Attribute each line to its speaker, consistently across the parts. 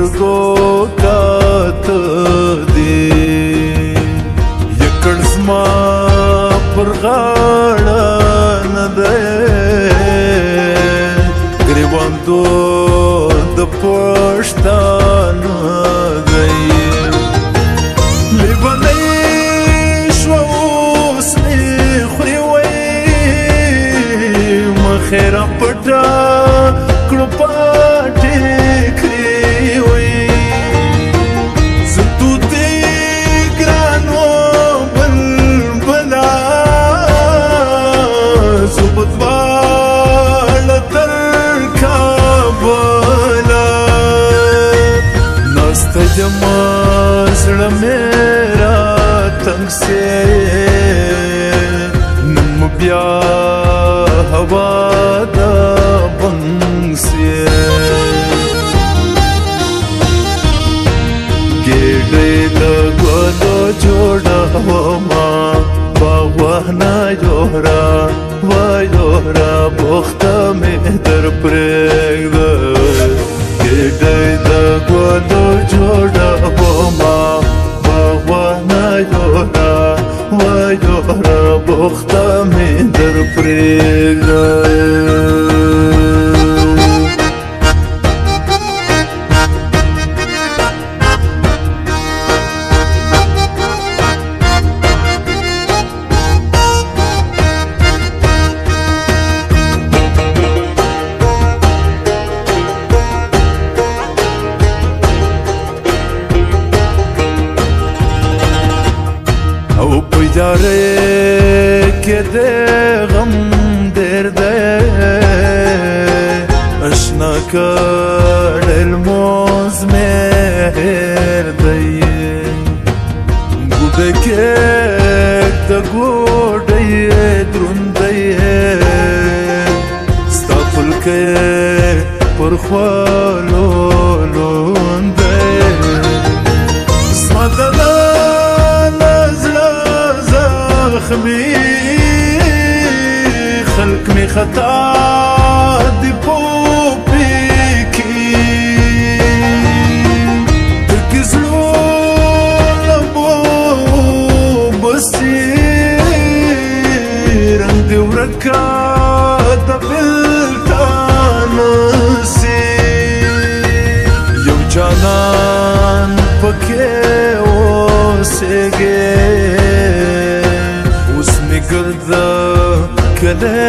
Speaker 1: سترګو کاته دی یکړ زما پر غاړه نه دی ګریوان د پښتانه دی لیونی شوه اوس مې خوري وی مخې راپټه کړو پاټې کړې وی زه توتې ګران وم بلبله زه به دواړه تر کابله ناسته یمه زړه مې راتنګ سي نن مو بیا هوا د بنګ سي ګېډۍ د ګلو جوړومه باغوانه یوهرا وایوهرا بوخته مې در پرېږده ګېډۍ د ګلو جوړومه باغوانه یوهرا وایوهرا بوخته مې در پرېږده او په یارۍ کې د غم ډېر دی اشنا کړل موز مې هېر دی ګوډه کې د ګوډۍ دروند دی ستا پلکی پر خوالو لوند دی زما د زخمی خلق می خطا دی پوپی کی تکزلو لبو بسی رنگ دی ورکا دبلتان سی یو جانان پکے اوسیگے ګرځه کله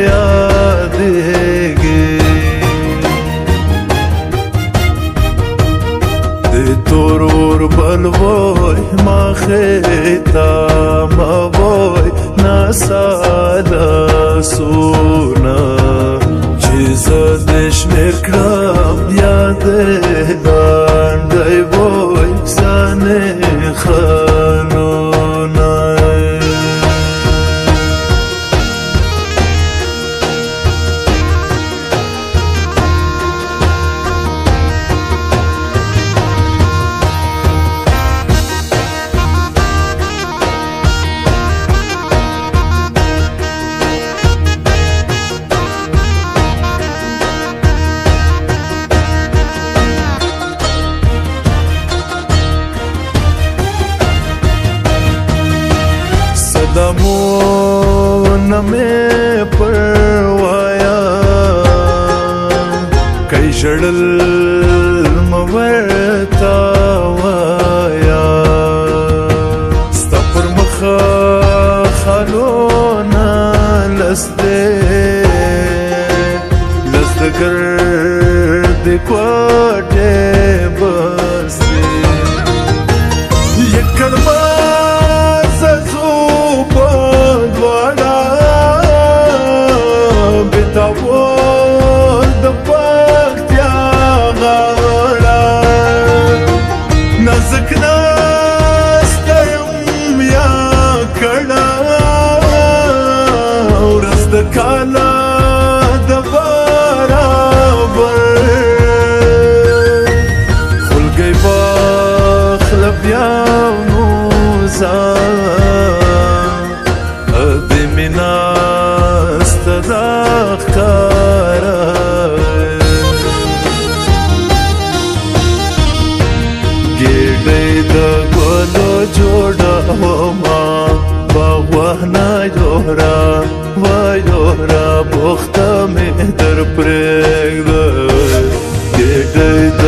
Speaker 1: یادېږي د تور اور بل وای ما خېتا ما وای ناساله سونا چې زه د شمېر کړم یادې لانډی وای ځانې خانونه دمونه مې پروایا کای ژړل مه ورته وایا ستا پر مخه خالونه لس دی لس د ګردې کوټې بس دی یکړ Deida golo joda homa Baghwahna yohra va yohra Bukhta me dar pregda Deida